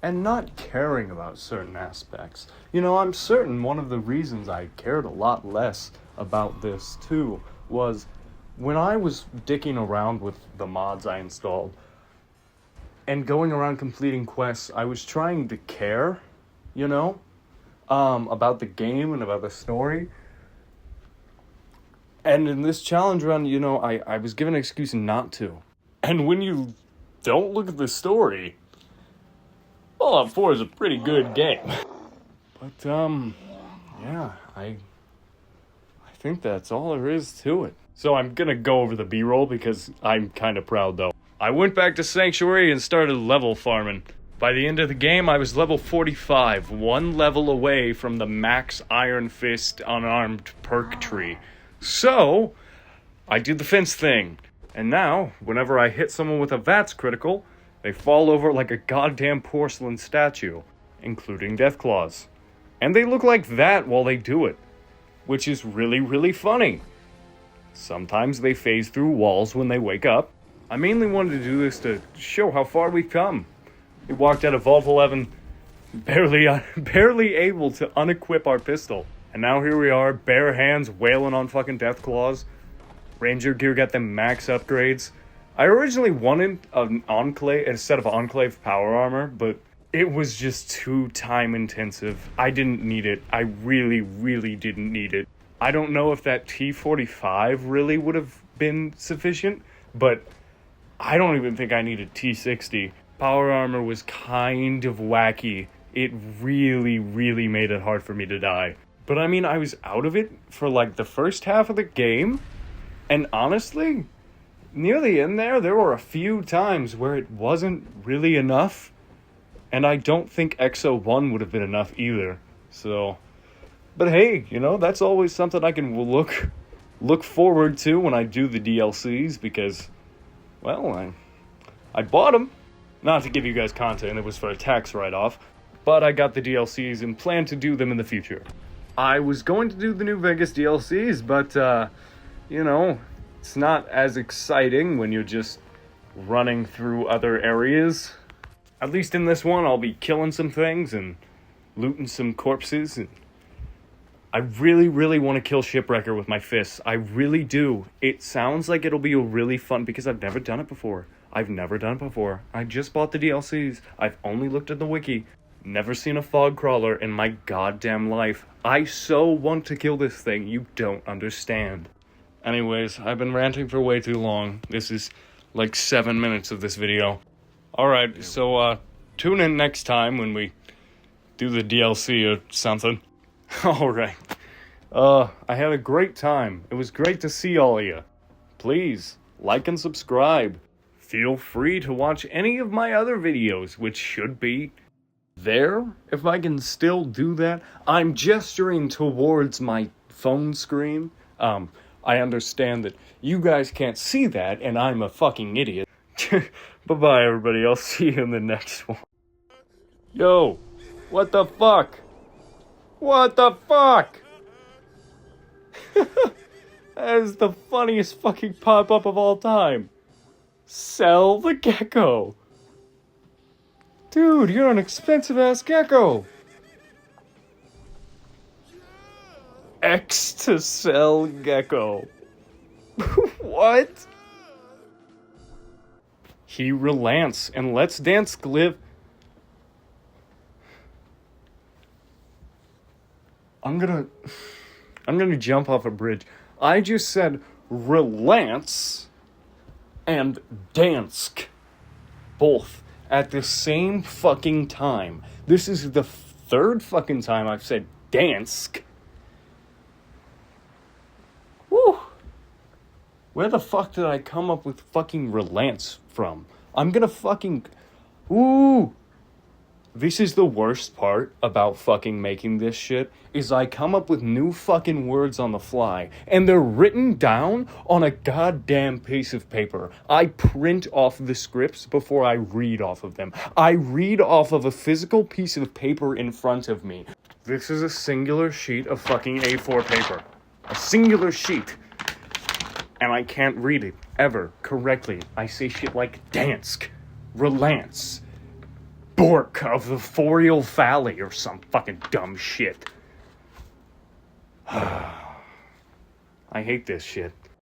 And not caring about certain aspects. You know, I'm certain one of the reasons I cared a lot less about this too was when I was dicking around with the mods I installed and going around completing quests, I was trying to care, you know, about the game and about the story. And in this challenge run, you know, I was given an excuse not to. And when you don't look at the story, Fallout 4 is a pretty good game. But, yeah, I think that's all there is to it. So I'm gonna go over the B-roll because I'm kind of proud, though. I went back to Sanctuary and started level farming. By the end of the game, I was level 45, one level away from the max Iron Fist unarmed perk tree. So, I did the fence thing. And now, whenever I hit someone with a VATS critical, they fall over like a goddamn porcelain statue, including Deathclaws. And they look like that while they do it, which is really, really funny. Sometimes they phase through walls when they wake up. I mainly wanted to do this to show how far we've come. We walked out of Vault 11 barely able to unequip our pistol. And now here we are, bare hands, wailing on fucking Deathclaws. Ranger gear got them max upgrades. I originally wanted a set of Enclave power armor, but it was just too time intensive. I didn't need it. I really, really didn't need it. I don't know if that T45 really would have been sufficient, but I don't even think I needed T60. Power armor was kind of wacky. It really, really made it hard for me to die. But I mean, I was out of it for like the first half of the game, and honestly, near the end there were a few times where it wasn't really enough, and I don't think XO1 would have been enough either. So, but hey, you know, that's always something I can look forward to when I do the DLCs, because, well, I bought them. Not to give you guys content, it was for a tax write-off, but I got the DLCs and plan to do them in the future. I was going to do the New Vegas DLCs, but, you know, it's not as exciting when you're just running through other areas. At least in this one, I'll be killing some things and looting some corpses. And I really, really want to kill Shipwrecker with my fists. I really do. It sounds like it'll be a really fun, because I've never done it before. I just bought the DLCs. I've only looked at the wiki. Never seen a fog crawler in my goddamn life. I so want to kill this thing, you don't understand. Anyways, I've been ranting for way too long. This is like 7 minutes of this video. Alright, so tune in next time when we do the DLC or something. Alright. I had a great time. It was great to see all of you. Please, like and subscribe. Feel free to watch any of my other videos, which should be there, if I can still do that. I'm gesturing towards my phone screen. I understand that you guys can't see that, and I'm a fucking idiot. Bye-bye, everybody. I'll see you in the next one. Yo, what the fuck? What the fuck? That is the funniest fucking pop-up of all time. Sell the gecko. Dude, you're an expensive-ass gecko. X to sell gecko. What? He relents and lets dance live. I'm gonna jump off a bridge. I just said relents and Dansk. Both. At the same fucking time. This is the third fucking time I've said Dansk. Woo! Where the fuck did I come up with fucking relents from? I'm gonna fucking... Ooh! This is the worst part about fucking making this shit, is I come up with new fucking words on the fly, and they're written down on a goddamn piece of paper. I print off the scripts before I read off of them. I read off of a physical piece of paper in front of me. This is a singular sheet of fucking A4 paper. A singular sheet. And I can't read it, ever, correctly. I say shit like Dansk, Relance, Bork of the Forial Valley, or some fucking dumb shit. I hate this shit.